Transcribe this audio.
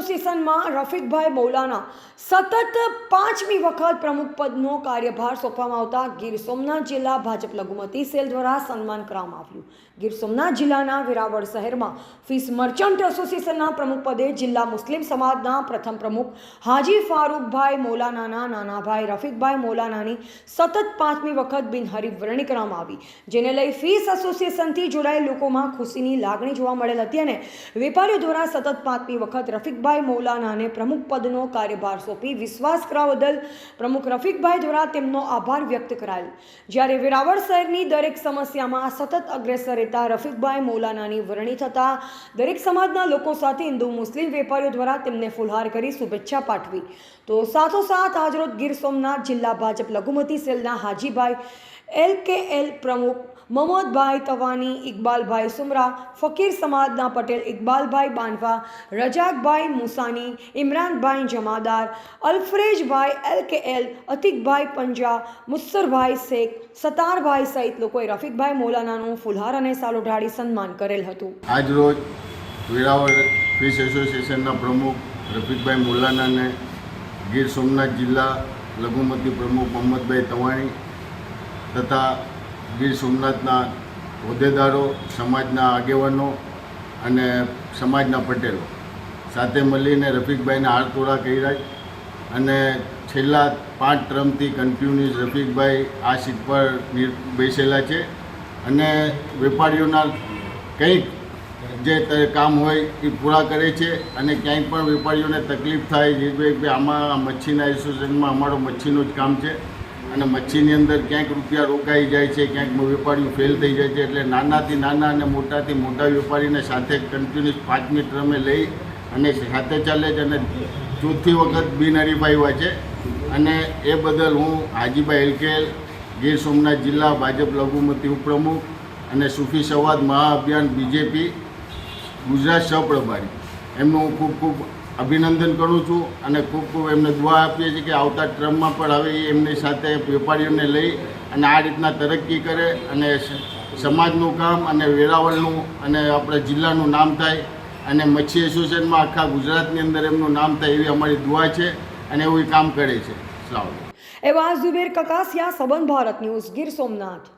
એસોસિએશનમાં રફીકભાઈ મૌલાના સતત 5મી વખત પ્રમુખ પદનો કાર્યભાર સોંપવામાં આવતા ગીર સોમનાથ જિલ્લા ભાજપ લઘુમતી સેલ દ્વારા સન્માન કરવામાં આવ્યું। ગીર સોમનાથ જિલ્લાના વેરાવળ શહેરમાં ફિશ મર્ચન્ટ એસોસિએશનના પ્રમુખ પદે જિલ્લા મુસ્લિમ સમાજના પ્રથમ પ્રમુખ હાજી ફારૂકભાઈ મૌલાનાના નાના ભાઈ રફીકભાઈ મૌલાનાની સતત 5મી વખત બિનહરીફ વરણી કરવામાં આવી, જેને લઈ ફિશ એસોસિએશનથી જોડાયેલ લોકોમાં ખુશીની લાગણી જોવા મળેલ હતી અને વેપારીઓ દ્વારા સતત 5મી વખત રફીકભાઈ મૌલાનાને પ્રમુખ પદનો કાર્યભાર સોંપી વિશ્વાસ કરવા બદલ પ્રમુખ રફીકભાઈ દ્વારા તેમનો આભાર વ્યક્ત કરાયો। જ્યારે વેરાવળ શહેરની દરેક સમસ્યામાં સતત અગ્રેસર રહેતા રફીકભાઈ મૌલાનાની વરણી થતા દરેક સમાજના લોકો સાથે હિન્દુ મુસ્લિમ વેપારીઓ દ્વારા તેમને ફુલહાર કરી શુભેચ્છા પાઠવી। તો સાથોસાથ આજરોજ ગીર સોમનાથ જિલ્લા ભાજપ લઘુમતી સેલના હાજીભાઈ LKL પ્રમુખ મમોદભાઈ તવાની, ઇકબાલભાઈ સુમરા, ફકીર સમાજના પટેલ ઇકબાલભાઈ બાનવા, રજાકભાઈ મુસાની, ઇમરાનભાઈ જમાદાર, અલ્ફરેજભાઈ LKL, અતિકભાઈ પંજા, મુસ્સરભાઈ શેખ, સતારભાઈ સહિત લોકોએ રફીકભાઈ મૌલાનાનું ફુલહાર અને સાલો ઢાળી સન્માન કરેલ હતું। આજરોજ વેરાવળ ફિશ એસોસિએશનના પ્રમુખ રફીકભાઈ મૌલાનાને ગીર સોમનાથ જિલ્લા લઘુમતી પ્રમુખ મહમ્મદભાઈ તવાણી તથા ગીર સોમનાથના હોદ્દેદારો, સમાજના આગેવાનો અને સમાજના પટેલો સાથે મળીને રફીકભાઈને હારતોડા કર્યા અને છેલ્લા 5 ટર્મથી કન્ટિન્યુઅસ રફીકભાઈ આ સીટ પર બેસેલા છે અને વેપારીઓના કંઈક જે કામ હોય એ પૂરા કરે છે અને ક્યાંય પણ વેપારીઓને તકલીફ થાય જે આમાં મચ્છીના એસોસિએશનમાં અમારો મચ્છીનું જ કામ છે અને મચ્છીની અંદર ક્યાંક રૂપિયા રોકાઈ જાય છે, ક્યાંક વેપારીઓ ફેલ થઈ જાય છે, એટલે નાનાથી નાના અને મોટાથી મોટા વેપારીને સાથે કન્ટિન્યુઅસ 5મી ટર્મે લઈ અને સાથે ચાલે છે અને 4થી વખત બિનહરીફ આવ્યા છે અને એ બદલ હું હાજીભાઈ LKL ગીર સોમનાથ જિલ્લા ભાજપ લઘુમતી ઉપપ્રમુખ અને સૂફી સવાદ મહાઅભિયાન BJP ગુજરાત સહપ્રભારી એમનું હું ખૂબ ખૂબ અભિનંદન કરું છું અને ખૂબ ખૂબ એમને દુઆ આપીએ છીએ કે આવતા ટ્રમમાં પણ હવે એમની સાથે વેપારીઓને લઈ અને આ રીતના તરક્કી કરે અને સમાજનું કામ અને વેરાવળનું અને આપણા જિલ્લાનું નામ થાય અને મચ્છી એસોસિએશનમાં આખા ગુજરાતની અંદર એમનું નામ થાય એવી અમારી દુઆ છે અને એવું કામ કરે છે। એવા ઝુબેર કકાસિયા, સંબંધ ભારત ન્યૂઝ, ગીર સોમનાથ।